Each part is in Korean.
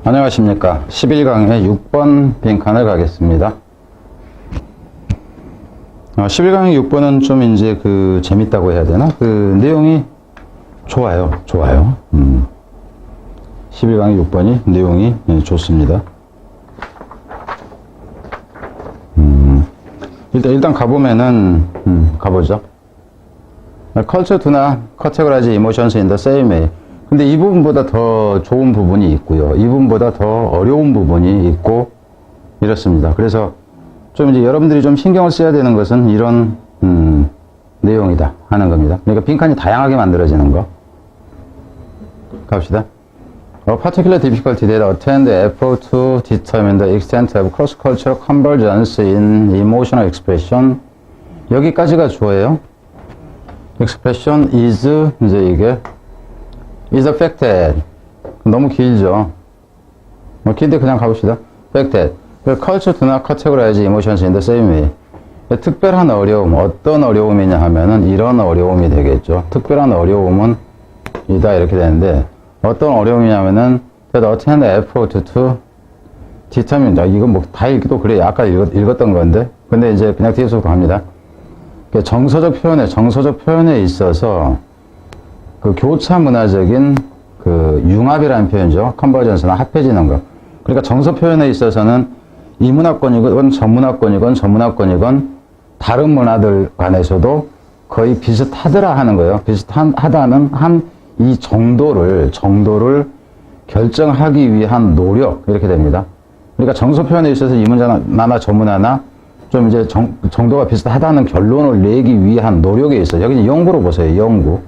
안녕하십니까. 11강의 6번 빈칸을 가겠습니다. 11강의 6번은 좀 이제 재밌다고 해야 되나? 내용이 좋아요. 11강의 6번이 내용이 좋습니다. 일단 가보면은, 가보죠. Culture do not categorize emotions in the same way. 근데 이 부분보다 더 좋은 부분이 있고요. 이 부분보다 더 어려운 부분이 있고, 이렇습니다. 그래서 좀 이제 여러분들이 좀 신경을 써야 되는 것은 이런, 내용이다 하는 겁니다. 그러니까 빈칸이 다양하게 만들어지는 거. 갑시다. A particular difficulty that attend the effort to determine the extent of cross-cultural convergence in emotional expression. 여기까지가 주어예요. expression is, 이제 이게, is affected. 너무 길죠. 긴데 그냥 가봅시다. affected. Culture do not categorize emotions in the same way. 특별한 어려움, 어떤 어려움이냐 하면은 이런 어려움이 되겠죠. 특별한 어려움은 이다 이렇게 되는데, 어떤 어려움이냐면은 that attend the effort to determine. 이건 뭐 다 읽기도 그래. 아까 읽었던 건데. 근데 이제 그냥 뒤에서 갑니다. 정서적 표현에 있어서 교차 문화적인 융합이라는 표현이죠. 컨버전스나 합해지는 거. 그러니까 정서 표현에 있어서는 이 문화권이건 전문화권이건 다른 문화들 간에서도 거의 비슷하더라 하는 거예요. 비슷하다는 이 정도를 결정하기 위한 노력, 이렇게 됩니다. 그러니까 정서 표현에 있어서 이 문화나 저 문화나 좀 이제 정도가 비슷하다는 결론을 내기 위한 노력에 있어요. 여기는 연구로 보세요. 연구.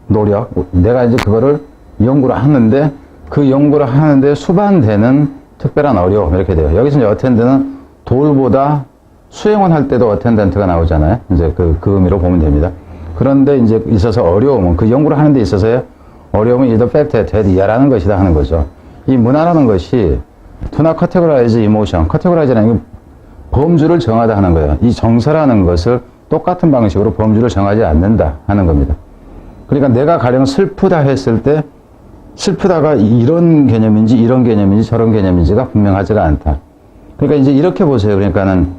노력. 내가 이제 그거를 연구를 하는데, 그 연구를 하는데 수반되는 특별한 어려움, 이렇게 돼요. 여기서 이제 어텐드는 돌보다 수행원 할 때도 어텐던트가 나오잖아요. 이제 그 의미로 보면 됩니다. 그런데 이제 있어서 어려움은, 그 연구를 하는 데 있어서의 어려움은 is the fact that 이하라는 것이다 하는 거죠. 이 문화라는 것이 do not categorize emotion. categorize라는 게 범주를 정하다 하는 거예요. 이 정서라는 것을 똑같은 방식으로 범주를 정하지 않는다 하는 겁니다. 그러니까 내가 가령 슬프다 했을 때 슬프다가 이런 개념인지 저런 개념인지가 분명하지가 않다. 그러니까 이제 이렇게 보세요. 그러니까는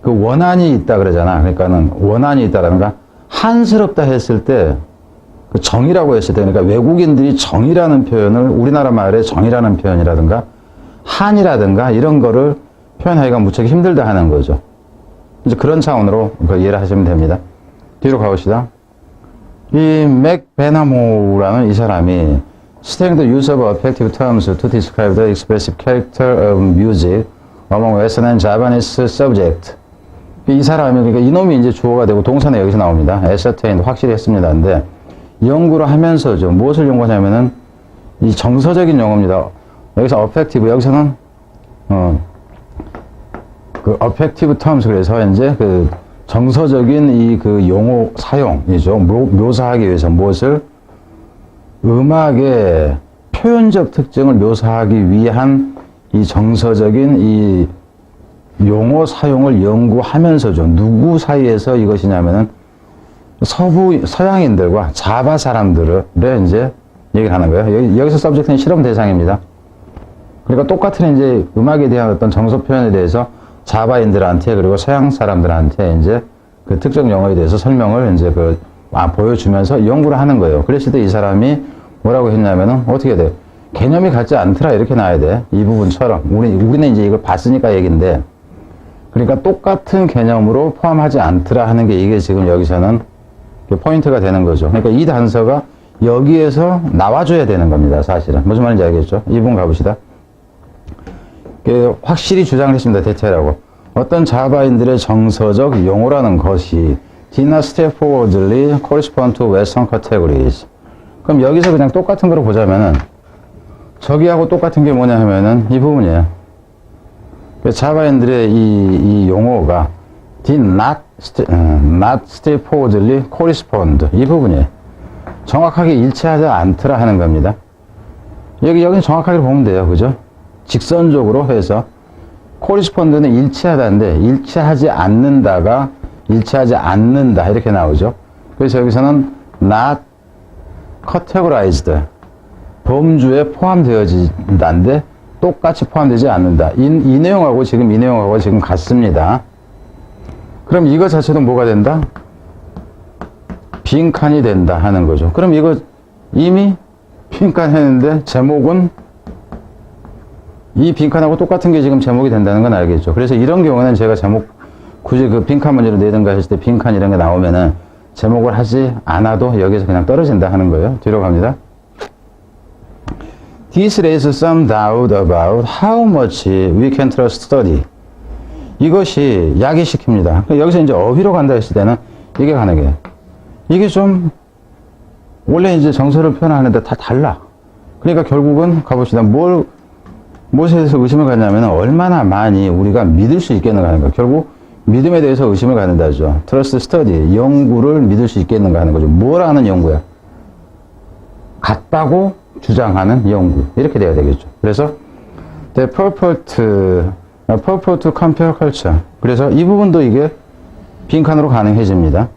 원한이 있다 그러잖아. 그러니까는 원한이 있다라든가 한스럽다 했을 때 정이라고 했을 때, 그러니까 외국인들이 정이라는 표현을 우리나라 말에 정이라는 표현이라든가 한이라든가 이런 거를 표현하기가 무척 힘들다 하는 거죠. 이제 그런 차원으로 이해를 하시면 됩니다. 뒤로 가봅시다. 이 맥 베나모라는 이 사람이 studying the use of affective terms to describe the expressive character of music among Western and Japanese subjects. 이 사람이, 그러니까 이놈이 이제 주어가 되고 동사는 여기서 나옵니다. ascertain, 확실히 했습니다. 근데 연구를 하면서죠. 무엇을 연구하냐면은 이 정서적인 용어입니다. 여기서 affective, 여기서는 affective terms, 그래서 이제 정서적인 이 용어 사용이죠. 묘사하기 위해서 무엇을? 음악의 표현적 특징을 묘사하기 위한 이 정서적인 이 용어 사용을 연구하면서죠. 누구 사이에서 이것이냐면은 서양인들과 자바 사람들을 이제 얘기를 하는 거예요. 여기서 서브젝트는 실험 대상입니다. 그러니까 똑같은 이제 음악에 대한 어떤 정서 표현에 대해서 자바인들한테 그리고 서양 사람들한테 이제 그 특정 용어에 대해서 설명을 이제 보여주면서 연구를 하는 거예요. 그랬을 때 이 사람이 뭐라고 했냐면은 어떻게 돼? 개념이 같지 않더라 이렇게 나와야 돼. 이 부분처럼 우리는 이제 이걸 봤으니까 얘기인데, 그러니까 똑같은 개념으로 포함하지 않더라 하는 게 이게 지금 여기서는 포인트가 되는 거죠. 그러니까 이 단서가 여기에서 나와줘야 되는 겁니다. 사실은 무슨 말인지 알겠죠? 이 부분 가봅시다. 확실히 주장을 했습니다. 대체라고. 어떤 자바인들의 정서적 용어라는 것이 did not straightforwardly correspond to Western categories. 그럼 여기서 그냥 똑같은 거로 보자면은 저기하고 똑같은 게 뭐냐 하면은 이 부분이에요. 자바인들의 이 용어가 did not straightforwardly correspond, 이 부분이에요. 정확하게 일치하지 않더라 하는 겁니다. 여기는 정확하게 보면 돼요. 그죠? 직선적으로 해서 correspond는 일치하다인데 일치하지 않는다 이렇게 나오죠. 그래서 여기서는 not categorized, 범주에 포함되어진다인데 똑같이 포함되지 않는다. 이 내용하고 지금 이 내용하고 지금 같습니다. 그럼 이거 자체도 뭐가 된다? 빈칸이 된다 하는 거죠. 그럼 이거 이미 빈칸 했는데 제목은 이 빈칸하고 똑같은 게 지금 제목이 된다는 건 알겠죠. 그래서 이런 경우는 제가 제목 굳이 그 빈칸 문제로 내든가 했을 때 빈칸 이런 게 나오면은 제목을 하지 않아도 여기서 그냥 떨어진다 하는 거예요. 뒤로 갑니다. This raises some doubt about how much we can trust study. 이것이 야기시킵니다. 여기서 이제 어휘로 간다 했을 때는 이게 가능해요. 이게 좀 원래 이제 정서를 표현하는데 다 달라. 그러니까 결국은 가봅시다. 무엇에 대해서 의심을 갖냐면 얼마나 많이 우리가 믿을 수 있겠는가 하는 거예요. 결국 믿음에 대해서 의심을 갖는다죠. Trust study, 연구를 믿을 수 있겠는가 하는 거죠. 뭘 하는 연구야? 같다고 주장하는 연구. 이렇게 돼야 되겠죠. 그래서 the purport to compare culture. 그래서 이 부분도 이게 빈칸으로 가능해집니다.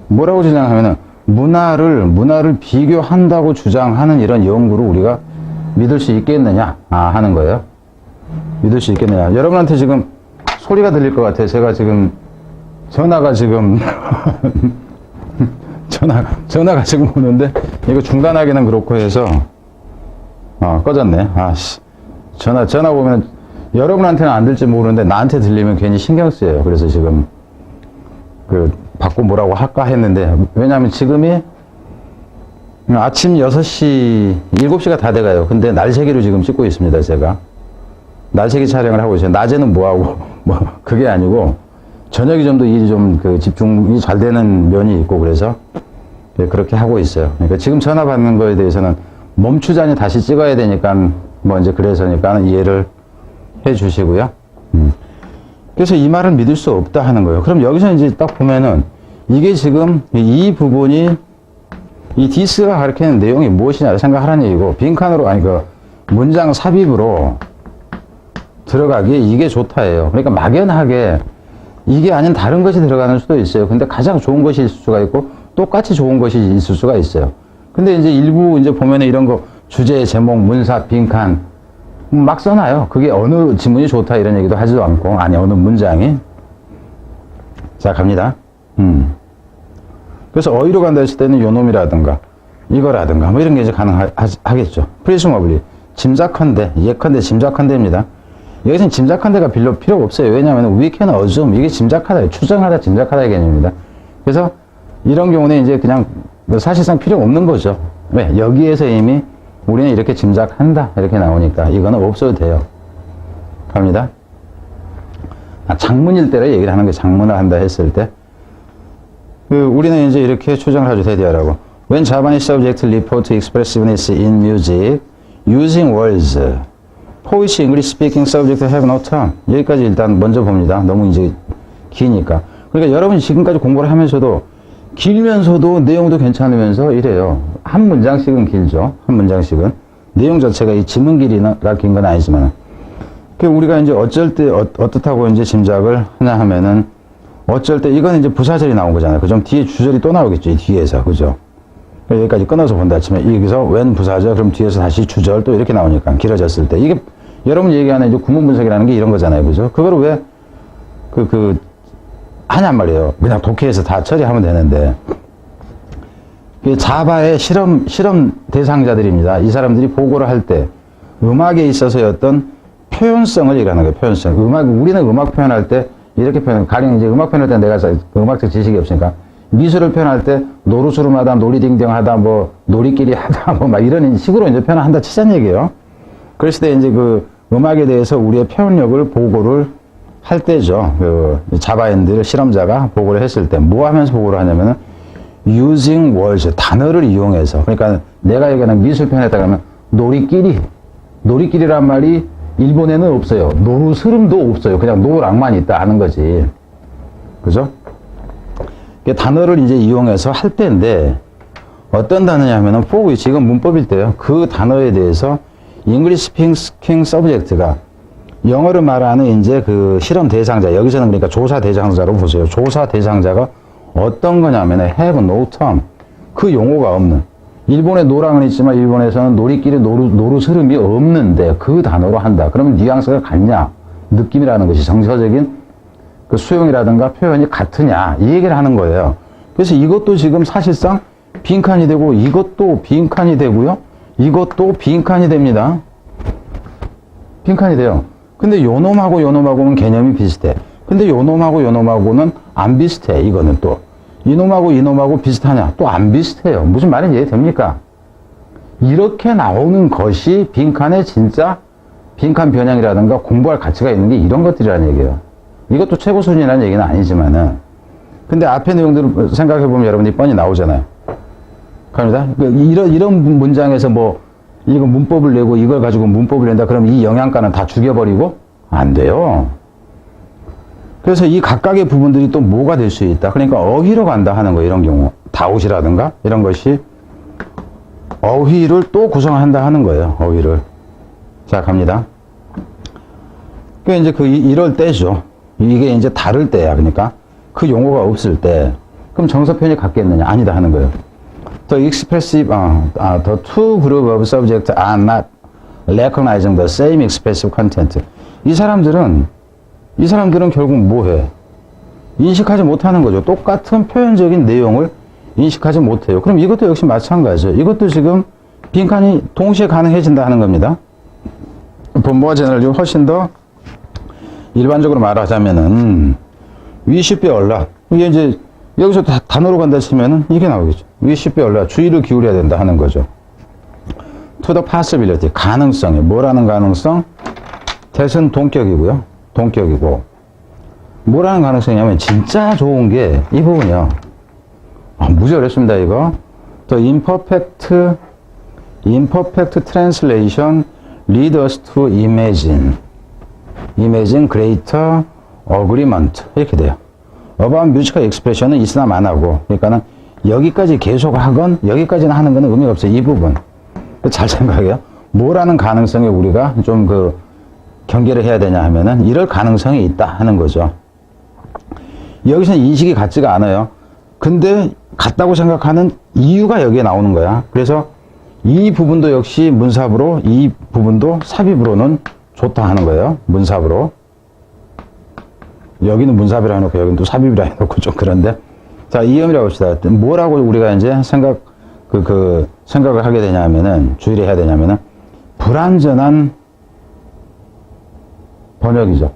뭐라고 주장하면은 문화를 비교한다고 주장하는 이런 연구를 우리가 믿을 수 있겠느냐 하는 거예요. 믿을 수 있겠느냐. 여러분한테 지금 소리가 들릴 것 같아요. 제가 지금 전화가 지금 전화가 지금 오는데 이거 중단하기는 그렇고 해서 꺼졌네. 전화 오면 여러분한테는 안 들지 모르는데 나한테 들리면 괜히 신경 쓰여요. 그래서 지금 받고 뭐라고 할까 했는데, 왜냐하면 지금이 아침 6시, 7시가 다 돼가요. 근데 날새기로 지금 찍고 있습니다, 제가. 날새기 촬영을 하고 있어요. 낮에는 뭐하고, 그게 아니고, 저녁이 좀 더 일이 좀 집중이 잘 되는 면이 있고, 그래서 그렇게 하고 있어요. 그러니까 지금 전화 받는 거에 대해서는 멈추자니 다시 찍어야 되니까, 이제 그래서니까 이해를 해 주시고요. 그래서 이 말을 믿을 수 없다 하는 거예요. 그럼 여기서 이제 딱 보면은 이게 지금 이 부분이 이 디스가 가리키는 내용이 무엇이냐 생각하라는 얘기고, 빈칸으로 문장 삽입으로 들어가기에 이게 좋다예요. 그러니까 막연하게 이게 아닌 다른 것이 들어가는 수도 있어요. 근데 가장 좋은 것이 있을 수가 있고 똑같이 좋은 것이 있을 수가 있어요. 근데 이제 일부 이제 보면은 이런 거 주제, 제목, 문사, 빈칸 막 써놔요. 그게 어느 지문이 좋다 이런 얘기도 하지도 않고, 어느 문장이. 자, 갑니다. 그래서 어휘로 간다 했을 때는 요놈이라든가 이거라든가 이런 게 이제 가능하겠죠. presumably, 짐작컨대, 예컨대, 짐작컨대입니다. 여기서는 짐작컨대가 별로 필요가 없어요. 왜냐하면 we can assume, 이게 짐작하다, 추정하다, 짐작하다의 개념입니다. 그래서 이런 경우는 이제 그냥 사실상 필요 없는 거죠. 왜? 여기에서 이미 우리는 이렇게 짐작한다 이렇게 나오니까 이거는 없어도 돼요. 갑니다. 장문일 때로 얘기를 하는 게, 장문을 한다 했을 때 우리는 이제 이렇게 추정을 하죠. 대디어라고. When Japanese subjects report expressiveness in music using words for which English speaking subjects have no term. 여기까지 일단 먼저 봅니다. 너무 이제 기니까. 그러니까 여러분이 지금까지 공부를 하면서도 길면서도 내용도 괜찮으면서 이래요. 한 문장씩은 길죠. 한 문장씩은. 내용 자체가 이 지문 길이가 긴 건 아니지만. 우리가 이제 어쩔 때 어떻다고 이제 짐작을 하냐 하면은, 어쩔 때 이건 이제 부사절이 나온 거잖아요. 그죠? 뒤에 주절이 또 나오겠죠. 이 뒤에서. 그죠? 여기까지 끊어서 본다 치면, 여기서 when 부사절, 그럼 뒤에서 다시 주절 또 이렇게 나오니까, 길어졌을 때. 이게 여러분 얘기하는 이제 구문 분석이라는 게 이런 거잖아요. 그죠? 그거를 왜 하냔 말이에요. 그냥 독해에서 다 처리하면 되는데. 자바의 실험 대상자들입니다. 이 사람들이 보고를 할 때 음악에 있어서의 어떤 표현성을 얘기하는 거예요. 표현성. 우리는 음악 표현할 때 이렇게 가령 이제 음악 표현할 때 내가 음악적 지식이 없으니까 미술을 표현할 때 노루스름하다, 놀이딩딩하다, 놀이끼리 하다, 막 이런 식으로 이제 표현을 한다 치자는 얘기예요. 그랬을 때 이제 음악에 대해서 우리의 표현력을 보고를 할 때죠. 자바인들 실험자가 보고를 했을 때 뭐 하면서 보고를 하냐면은 using words, 단어를 이용해서. 그러니까 내가 얘기하는 미술 표현했다 그러면 놀이끼리란 말이 일본에는 없어요. 노루스름도 없어요. 그냥 노랑만 있다 하는 거지. 그죠? 단어를 이제 이용해서 할 때인데, 어떤 단어냐면은 for which, 이건 문법일 때요. 그 단어에 대해서 English speaking subject가 영어를 말하는 이제 실험 대상자, 여기서는 그러니까 조사 대상자로 보세요. 조사 대상자가 어떤 거냐면 have no term, 그 용어가 없는, 일본에 노랑은 있지만 일본에서는 놀이끼리 노루 스름이 없는데 그 단어로 한다. 그러면 뉘앙스가 같냐? 느낌이라는 것이 정서적인 그 수용이라든가 표현이 같으냐? 이 얘기를 하는 거예요. 그래서 이것도 지금 사실상 빈칸이 되고 이것도 빈칸이 되고요. 이것도 빈칸이 됩니다. 빈칸이 돼요. 근데 요놈하고 요놈하고는 개념이 비슷해. 근데 요놈하고 요놈하고는 안 비슷해. 이거는 또. 이놈하고 이놈하고 비슷하냐? 또 안 비슷해요. 무슨 말인지 이해됩니까? 이렇게 나오는 것이 빈칸의 진짜 빈칸 변형이라든가 공부할 가치가 있는 게 이런 것들이라는 얘기예요. 이것도 최고 수준이라는 얘기는 아니지만은. 근데 앞에 내용들을 생각해보면 여러분이 뻔히 나오잖아요. 갑니다. 이런 문장에서 뭐, 이거 문법을 내고 이걸 가지고 문법을 낸다. 그럼 이 영양가는 다 죽여버리고? 안 돼요. 그래서 이 각각의 부분들이 또 뭐가 될 수 있다. 그러니까 어휘로 간다 하는 거예요. 이런 경우. 다웃이라든가 이런 것이 어휘를 또 구성한다 하는 거예요. 어휘를. 자, 갑니다. 그러니까 이제 이럴 때죠. 이게 이제 다를 때야. 그러니까 그 용어가 없을 때. 그럼 정서편이 같겠느냐? 아니다 하는 거예요. The expressive, the two group of subjects are not recognizing the same expressive content. 이 사람들은 결국 뭐해? 인식하지 못하는 거죠. 똑같은 표현적인 내용을 인식하지 못해요. 그럼 이것도 역시 마찬가지죠. 이것도 지금 빈칸이 동시에 가능해진다 하는 겁니다. 본모와 제너럴이 훨씬 더 일반적으로 말하자면은 we should be alert. 이게 이제 여기서 단어로 간다 치면은 이게 나오겠죠. we should be alert. 주의를 기울여야 된다 하는 거죠. to the possibility. 가능성이. 뭐라는 가능성? that은 동격이고요. 동격이고. 뭐라는 가능성이냐면 진짜 좋은 게 이 부분이요. 무지 어렵습니다, 이거. The imperfect translation lead us to imagine greater agreement. 이렇게 돼요. about musical expression은 있으나 마나고. 그러니까는 여기까지 계속 하건 여기까지는 하는 거는 의미가 없어요. 이 부분. 잘 생각해요. 뭐라는 가능성에 우리가 좀 경계를 해야 되냐 하면은 이럴 가능성이 있다 하는 거죠. 여기서는 인식이 같지가 않아요. 근데 같다고 생각하는 이유가 여기에 나오는 거야. 그래서 이 부분도 역시 문sab으로, 이 부분도 삽입으로는 좋다 하는 거예요. 문sab으로. 여기는 문sab이라 해놓고 여기는 또 삽입이라 해놓고 좀 그런데. 자, 이 의미라고 합시다. 뭐라고 우리가 이제 생각을 하게 되냐 하면은, 주의를 해야 되냐면은, 불완전한 번역이죠.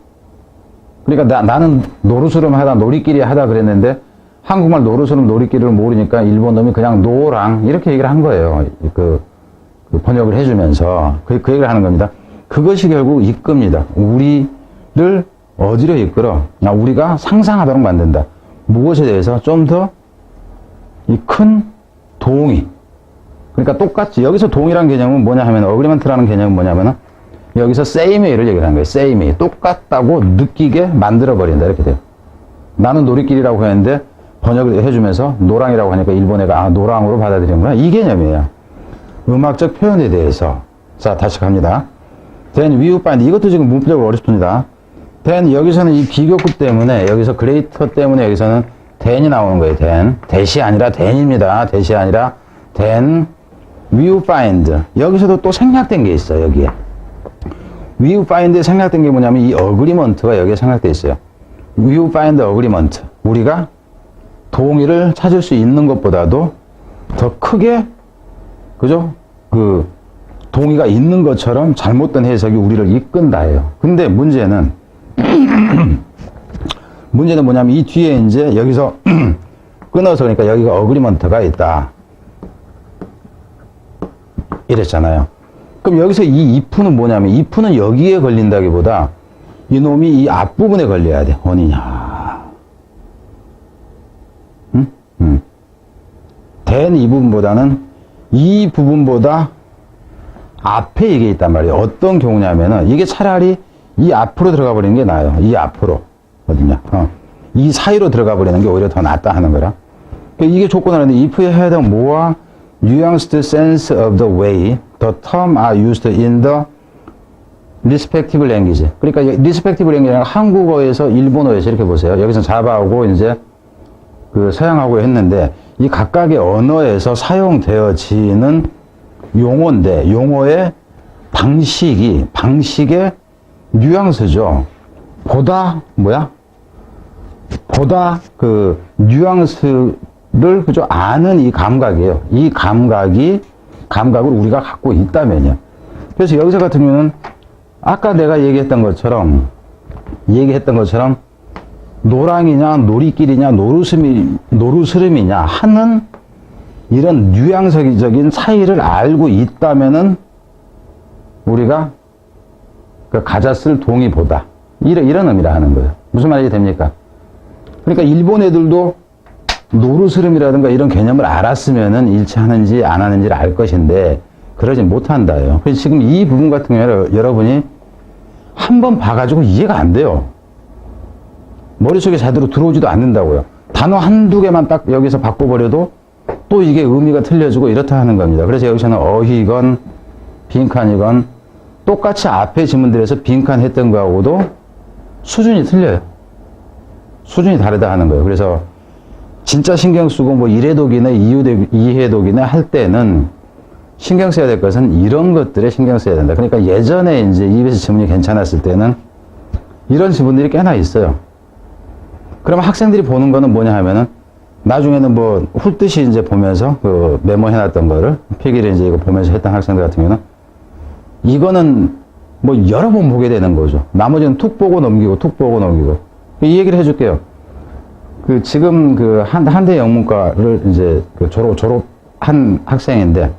그러니까 나는 노루스름 하다, 놀이끼리 하다 그랬는데, 한국말 노루스름 놀이끼리를 모르니까 일본 놈이 그냥 노랑, 이렇게 얘기를 한 거예요. 번역을 해주면서. 그 얘기를 하는 겁니다. 그것이 결국 이끕니다. 우리를 어디로 이끌어? 우리가 상상하도록 만든다. 무엇에 대해서 좀 더 이 큰 동의. 그러니까 똑같이, 여기서 동의라는 개념은 뭐냐 하면, 어그리먼트라는 개념은 뭐냐면은, 여기서 same를 얘기를 하는 거예요. same. 똑같다고 느끼게 만들어버린다. 이렇게 돼요. 나는 놀이끼리라고 했는데, 번역을 해주면서 노랑이라고 하니까 일본 애가, 노랑으로 받아들이는구나. 이 개념이에요. 음악적 표현에 대해서. 자, 다시 갑니다. then we find. 이것도 지금 문법적으로 어렵습니다. then 여기서는 이 비교급 때문에, 여기서 greater 때문에 여기서는 then이 나오는 거예요. that이 아니라 then입니다. that이 아니라 then we find. 여기서도 또 생략된 게 있어요. 여기에. we find에 생략된 게 뭐냐면 이 agreement가 여기에 생략돼 있어요. we find agreement. 우리가 동의를 찾을 수 있는 것보다도 더 크게, 그죠? 동의가 있는 것처럼 잘못된 해석이 우리를 이끈다예요. 근데 문제는 뭐냐면 이 뒤에 이제 여기서 끊어서, 그러니까 여기가 어그리먼트가 있다. 이랬잖아요. 그럼 여기서 이 if는 뭐냐면, if는 여기에 걸린다기보다 이놈이 이 앞부분에 걸려야 돼. 어디냐. then 이 부분보다는 이 부분보다 앞에 이게 있단 말이에요. 어떤 경우냐면은 이게 차라리 이 앞으로 들어가 버리는 게 나아요. 이 앞으로. 어디냐. 이 사이로 들어가 버리는 게 오히려 더 낫다 하는 거라. 그러니까 이게 조건을 하는데 if에 해야 되면 뭐와 nuanced sense of the way the term are used in the respective language. 그러니까 respective language는 한국어에서 일본어에서 이렇게 보세요. 여기서 자바하고 이제 서양하고 했는데 이 각각의 언어에서 사용되어지는 용어인데, 용어의 방식의 뉘앙스죠. 보다 그 뉘앙스를 그저 아는 이 감각이에요. 이 감각을 우리가 갖고 있다면요. 그래서 여기서 같은 경우는 아까 내가 얘기했던 것처럼 노랑이냐 놀이길이냐 노루스름이냐 하는 이런 뉘앙스적인 차이를 알고 있다면은 우리가 그 가자 쓸 동이 보다 이런 의미라 하는 거예요. 무슨 말이 됩니까? 그러니까 일본 애들도 노루스름이라든가 이런 개념을 알았으면은 일치하는지 안 하는지를 알 것인데 그러지 못한다요. 그래서 지금 이 부분 같은 경우에 여러분이 한번 봐가지고 이해가 안 돼요. 머릿속에 제대로 들어오지도 않는다고요. 단어 한두 개만 딱 여기서 바꿔버려도 또 이게 의미가 틀려지고 이렇다 하는 겁니다. 그래서 여기서는 어휘건 빈칸이건 똑같이 앞에 지문들에서 빈칸 했던 거하고도 수준이 틀려요. 수준이 다르다 하는 거예요. 그래서 진짜 신경 쓰고 뭐 이해독이나 이해독이나 할 때는 신경 써야 될 것은 이런 것들에 신경 써야 된다. 그러니까 예전에 이제 EBS 지문이 괜찮았을 때는 이런 지문들이 꽤나 있어요. 그러면 학생들이 보는 거는 뭐냐 하면은 나중에는 뭐 훑듯이 이제 보면서 그 메모해놨던 거를 필기를 이제 이거 보면서 했던 학생들 같은 경우는 이거는 뭐 여러 번 보게 되는 거죠. 나머지는 툭 보고 넘기고 이 얘기를 해줄게요. 그 지금 그 한대 영문과를 이제 그 졸업한 학생인데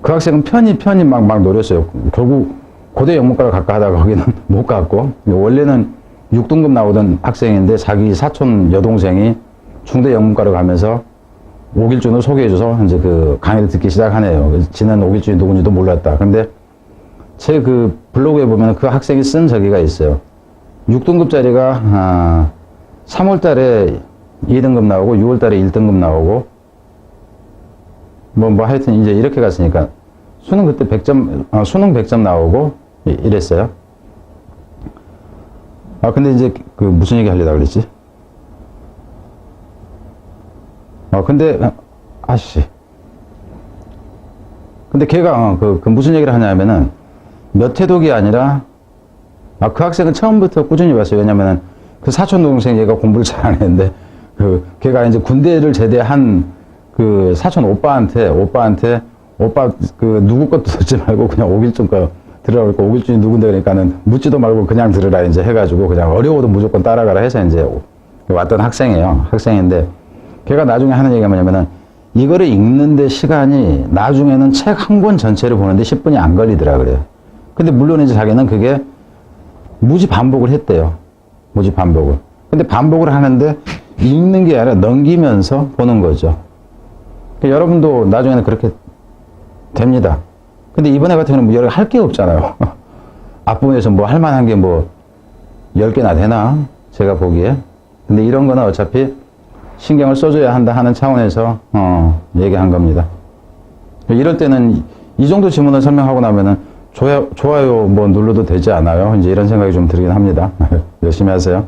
그 학생은 편히 막 노렸어요. 결국 고대 영문과를 갈까 하다가 거기는 못 갔고 원래는 6등급 나오던 학생인데 자기 사촌 여동생이 중대 영문과를 가면서 오길준을 소개해줘서 이제 그 강의를 듣기 시작하네요. 지는 오길준이 누군지도 몰랐다. 근데 제 그 블로그에 보면 그 학생이 쓴 저기가 있어요. 6등급짜리가 3월 달에 2등급 나오고 6월 달에 1등급 나오고 뭐 하여튼 이제 이렇게 갔으니까 수능 그때 100점 수능 100점 나오고 이랬어요. 근데 이제 그 무슨 얘기 하려다 그랬지? 근데 근데 걔가 그 무슨 얘기를 하냐면은 몇 회독이 아니라 그 학생은 처음부터 꾸준히 봤어요. 왜냐면은 그 사촌 동생 얘가 공부를 잘 안 했는데 걔가 이제 군대를 제대한 그 사촌 오빠한테 오빠 그 누구 것도 듣지 말고 그냥 오길준 거 들으라고 했고 오길준이 누군데 그러니까는 묻지도 말고 그냥 들으라 이제 해가지고 그냥 어려워도 무조건 따라가라 해서 이제 왔던 학생인데 걔가 나중에 하는 얘기가 뭐냐면은 이거를 읽는데 시간이 나중에는 책 한 권 전체를 보는데 10분이 안 걸리더라 그래요. 근데 물론 이제 자기는 그게 무지 반복을 했대요. 무지 반복을. 근데 반복을 하는데 읽는 게 아니라 넘기면서 보는 거죠. 그러니까 여러분도 나중에는 그렇게 됩니다. 근데 이번에 같은 경우는 뭐 할 게 없잖아요. 앞부분에서 뭐 할 만한 게 뭐 10개나 되나? 제가 보기에. 근데 이런 거는 어차피 신경을 써줘야 한다 하는 차원에서 얘기한 겁니다. 이럴 때는 이 정도 지문을 설명하고 나면은 좋아요 뭐 눌러도 되지 않아요? 이제 이런 생각이 좀 들긴 합니다. 열심히 하세요.